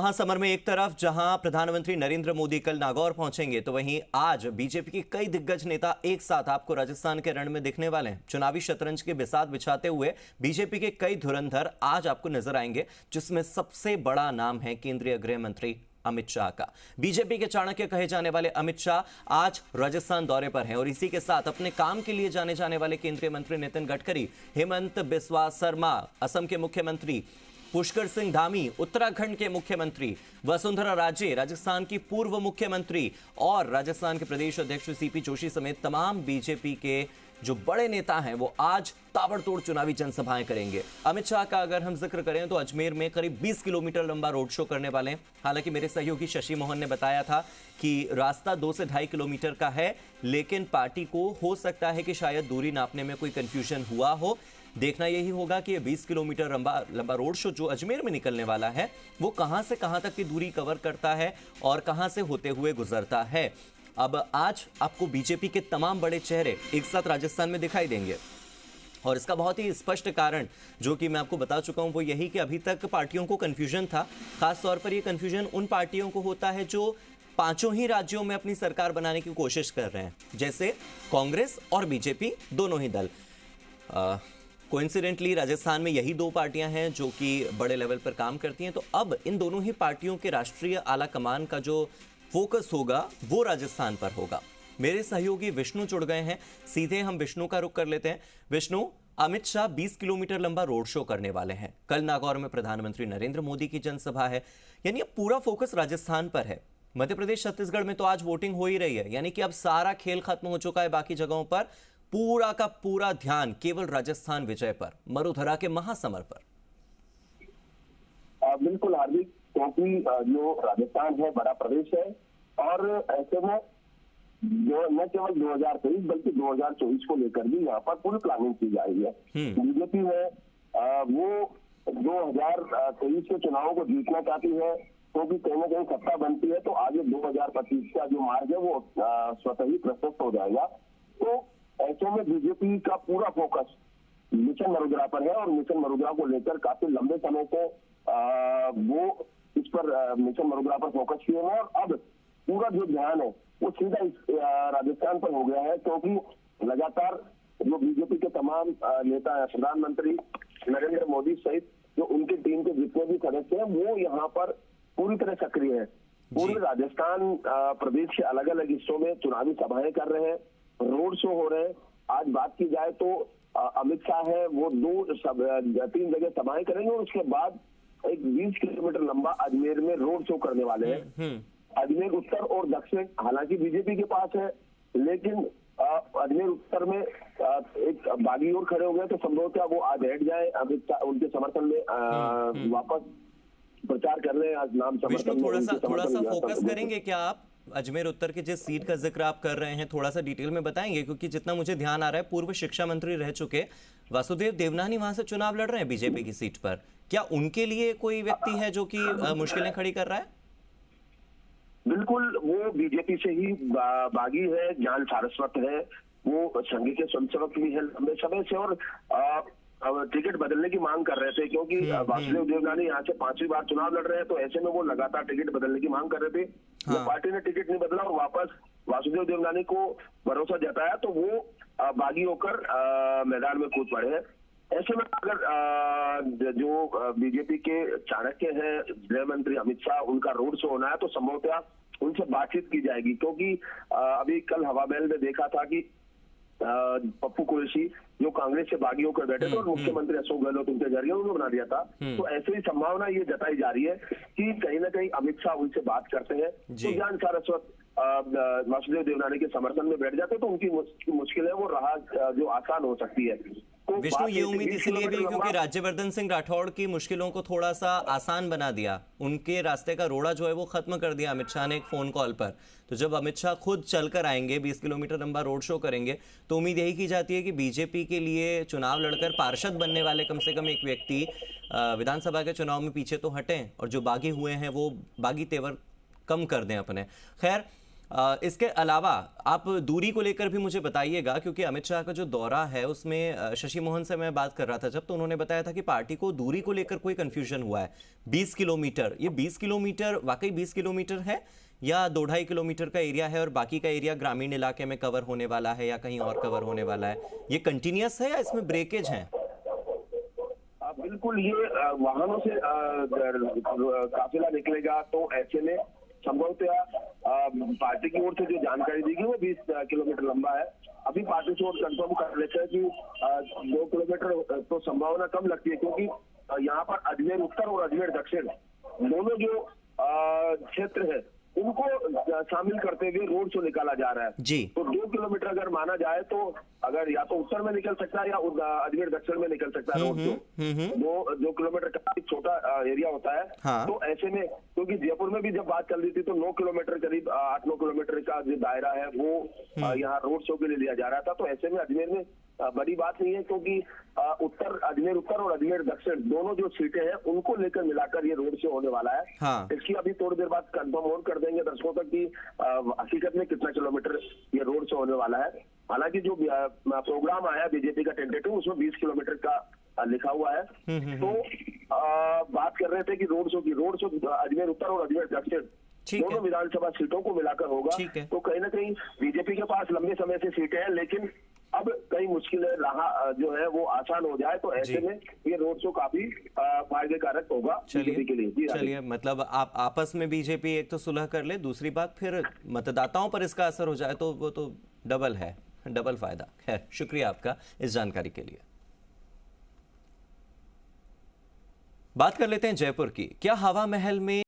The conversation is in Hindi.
महासमर में एक तरफ जहां प्रधानमंत्री नरेंद्र मोदी कल नागौर पहुंचेंगे, तो वहीं आज बीजेपी के कई दिग्गज नेता एक साथ आपको राजस्थान के रण में दिखने वाले हैं। चुनावी शतरंज की बिसात बिछाते हुए बीजेपी के कई धुरंधर आज आपको नजर आएंगे, जिसमें सबसे बड़ा नाम है केंद्रीय गृह मंत्री अमित शाह का। बीजेपी के चाणक्य कहे जाने वाले अमित शाह आज राजस्थान दौरे पर हैं और इसी के साथ अपने काम के लिए जाने जाने वाले केंद्रीय मंत्री नितिन गडकरी, हेमंत बिस्वा शर्मा असम के मुख्यमंत्री, पुष्कर सिंह धामी उत्तराखंड के मुख्यमंत्री, वसुंधरा राजे राजस्थान की पूर्व मुख्यमंत्री और राजस्थान के प्रदेश अध्यक्ष सीपी जोशी समेत तमाम बीजेपी के जो बड़े नेता हैं वो आज ताबड़तोड़ चुनावी जनसभाएं करेंगे। अमित शाह का अगर हम जिक्र करें तो अजमेर में करीब 20 किलोमीटर लंबा रोड शो करने वाले हैं। हालांकि मेरे सहयोगी शशि मोहन ने बताया था कि रास्ता 2 से 2.5 किलोमीटर का है, लेकिन पार्टी को हो सकता है कि शायद दूरी नापने में कोई कंफ्यूजन हुआ हो। देखना यही होगा कि ये 20 किलोमीटर लंबा रोड शो जो अजमेर में निकलने वाला है वो कहां से कहां तक की दूरी कवर करता है और कहां से होते हुए गुजरता है। अब आज आपको बीजेपी के तमाम बड़े चेहरे एक साथ राजस्थान में दिखाई देंगे और इसका बहुत ही स्पष्ट कारण जो कि मैं आपको बता चुका हूं वो यही कि अभी तक पार्टियों को कंफ्यूजन था। खास तौर पर ये कंफ्यूजन उन पार्टियों को होता है जो पांचों ही राज्यों में अपनी सरकार बनाने की कोशिश कर रहे हैं, जैसे कांग्रेस और बीजेपी दोनों ही दल। कोइंसिडेंटली राजस्थान में यही 2 पार्टियां हैं जो कि बड़े लेवल पर काम करती हैं। तो अब इन दोनों ही पार्टियों के राष्ट्रीय आला कमान का जो फोकस होगा वो राजस्थान पर होगा। मेरे सहयोगी विष्णु जुड़ गए हैं, सीधे हम विष्णु का रुख कर लेते हैं। विष्णु, अमित शाह 20 किलोमीटर लंबा रोड शो करने वाले हैं। कल नागौर में प्रधानमंत्री नरेंद्र मोदी की जनसभा है, यानी अब पूरा फोकस राजस्थान पर है। मध्य प्रदेश छत्तीसगढ़ में तो आज वोटिंग हो ही रही है, यानी कि अब सारा खेल खत्म हो चुका है। बाकी जगहों पर पूरा का पूरा ध्यान केवल राजस्थान विजय पर, मरुधरा के महासमर पर। बिल्कुल हार्दिक, क्योंकि जो राजस्थान है बड़ा प्रदेश है और ऐसे में जो न केवल 2023 बल्कि 2024 को लेकर भी यहाँ पर पूरी प्लानिंग की जा रही है। बीजेपी है वो 2023 के चुनावों को जीतना चाहती है, क्योंकि कहीं ना कहीं सत्ता बनती है तो आगे 2025 का जो मार्ग है वो स्वतः ही प्रशस्त हो जाएगा। तो ऐसे में बीजेपी का पूरा फोकस मिशन मरुधरा पर है और मिशन मरुधरा को लेकर काफी लंबे समय से वो इस पर मिशन मरुधरा पर फोकस किए हैं और अब पूरा जो ध्यान है वो सीधा राजस्थान पर हो गया है, क्योंकि लगातार जो बीजेपी के तमाम नेता हैं, प्रधानमंत्री नरेंद्र मोदी सहित जो उनकी टीम के जितने भी सदस्य हैं वो यहाँ पर पूरी तरह सक्रिय है। पूरे राजस्थान प्रदेश के अलग अलग हिस्सों में चुनावी सभाएं कर रहे हैं, रोड शो हो रहे हैं। आज बात की जाए तो अमित शाह है वो 3 जगह सभाएं करेंगे और उसके बाद एक 20 किलोमीटर लंबा अजमेर में रोड शो करने वाले हैं। अजमेर उत्तर और दक्षिण हालांकि बीजेपी के पास है, लेकिन अजमेर उत्तर में एक बागी और खड़े हो गए तो संभवतः वो आज हट जाए, अमित शाह उनके समर्थन में वापस प्रचार कर रहे हैं। आज नाम समर्थन थोड़ा सा फोकस करेंगे क्या आप अजमेर उत्तर की जिस सीट का जिक्र आप कर रहे हैं, थोड़ा सा डिटेल में बताएंगे? क्योंकि जितना मुझे ध्यान आ रहा है पूर्व शिक्षा मंत्री रह चुके वासुदेव देवनानी वहां से चुनाव लड़ रहे हैं बीजेपी की सीट पर। क्या उनके लिए कोई व्यक्ति है जो कि मुश्किलें खड़ी कर रहा है? बिल्कुल, वो बीजेपी से ही बागी है, ज्ञान सारस्वत है, वो संघ के स्वयंसेवक भी है लंबे समय से और टिकट बदलने की मांग कर रहे थे, क्योंकि वासुदेव देवनानी यहाँ से 5वीं बार चुनाव लड़ रहे हैं। तो ऐसे में वो लगातार टिकट बदलने की मांग कर रहे थे। पार्टी ने टिकट नहीं बदला और वापस वासुदेव देवनानी को भरोसा जताया तो वो बागी होकर मैदान में कूद पड़े हैं। ऐसे में अगर जो बीजेपी के चाणक्य हैं गृह मंत्री अमित शाह, उनका रोड शो होना है तो संभवतः उनसे बातचीत की जाएगी, क्योंकि अभी कल हवा महल में देखा था कि पप्पू कुरैशी जो कांग्रेस से बागी होकर बैठे थे और मुख्यमंत्री अशोक गहलोत उनके जरिए उन्होंने बना दिया था। तो ऐसे ही संभावना ये जताई जा रही है कि कहीं ना कहीं अमित शाह उनसे बात करते हैं तो ज्ञान सारस्वत वासुदेव देवनानी के समर्थन में बैठ जाते तो उनकी मुश्किलें वो राह जो आसान हो सकती है। विष्णु, ये उम्मीद इसलिए भी क्योंकि राज्यवर्धन सिंह राठौड़ की मुश्किलों को थोड़ा सा आसान बना दिया, उनके रास्ते का रोड़ा जो है वो खत्म कर दिया अमित शाह ने एक फोन कॉल पर। तो जब अमित शाह खुद चलकर आएंगे, 20 किलोमीटर लंबा रोड शो करेंगे, तो उम्मीद यही की जाती है कि बीजेपी के लिए चुनाव लड़कर पार्षद बनने वाले कम से कम एक व्यक्ति विधानसभा के चुनाव में पीछे तो हटें और जो बागी हुए हैं वो बागी तेवर कम कर दें अपने। खैर, इसके अलावा आप दूरी को लेकर भी मुझे बताइएगा, क्योंकि अमित शाह का जो दौरा है उसमें शशि मोहन से मैं बात कर रहा था जब, तो उन्होंने बताया था कि पार्टी को दूरी को लेकर कोई कंफ्यूजन हुआ है। 20 किलोमीटर, ये 20 किलोमीटर वाकई 20 किलोमीटर है या 2-2.5 किलोमीटर का एरिया है और बाकी का एरिया ग्रामीण इलाके में कवर होने वाला है या कहीं और कवर होने वाला है? ये कंटिन्यूअस है या इसमें ब्रेकेज है? बिल्कुल, ये वाहनों से काफिला निकलेगा, तो ऐसे में संभवतया पार्टी की ओर से जो जानकारी दी गई वो 20 किलोमीटर लंबा है। अभी पार्टी से कंफर्म कर लेते हैं कि 2 किलोमीटर तो संभावना कम लगती है, क्योंकि यहाँ पर अजमेर उत्तर और अजमेर दक्षिण दोनों जो क्षेत्र है उनको शामिल करते हुए रोड शो निकाला जा रहा है जी। तो 2 किलोमीटर अगर माना जाए तो अगर या तो उत्तर में निकल सकता है या अजमेर दक्षिण में निकल सकता है रोड शो। 2 किलोमीटर काफी छोटा एरिया होता है। हाँ। तो ऐसे में, क्योंकि जयपुर में भी जब बात चल रही थी तो 9 किलोमीटर करीब 8-9 किलोमीटर का जो दायरा है वो यहाँ रोड शो के लिए लिया जा रहा था। तो ऐसे में अजमेर में बड़ी बात नहीं है, क्योंकि अजमेर उत्तर और अजमेर दक्षिण दोनों जो सीटें हैं उनको लेकर मिलाकर ये रोड शो होने वाला है। हाँ। इसकी अभी थोड़ी देर बाद कंफर्म और कर देंगे दर्शकों तक कि हकीकत में कितना किलोमीटर ये रोड शो होने वाला है। हालांकि जो प्रोग्राम आया बीजेपी का टेंटेटिव उसमें 20 किलोमीटर का लिखा हुआ है। तो बात कर रहे थे कि रोड शो अजमेर उत्तर और अजमेर दक्षिण दोनों विधानसभा सीटों को मिलाकर होगा। तो कहीं ना कहीं बीजेपी के पास लंबे समय से सीटें हैं, लेकिन अब कई मुश्किलें रहा जो है वो आसान हो जाए, तो ऐसे में ये रोड शो काफी फायदे कारक होगा बीजेपी के लिए। चलिए, मतलब आप आपस में बीजेपी एक तो सुलह कर ले, दूसरी बात फिर मतदाताओं पर इसका असर हो जाए तो वो तो डबल है, डबल फायदा। खैर, शुक्रिया आपका इस जानकारी के लिए। बात कर लेते हैं जयपुर की। क्या हवा महल में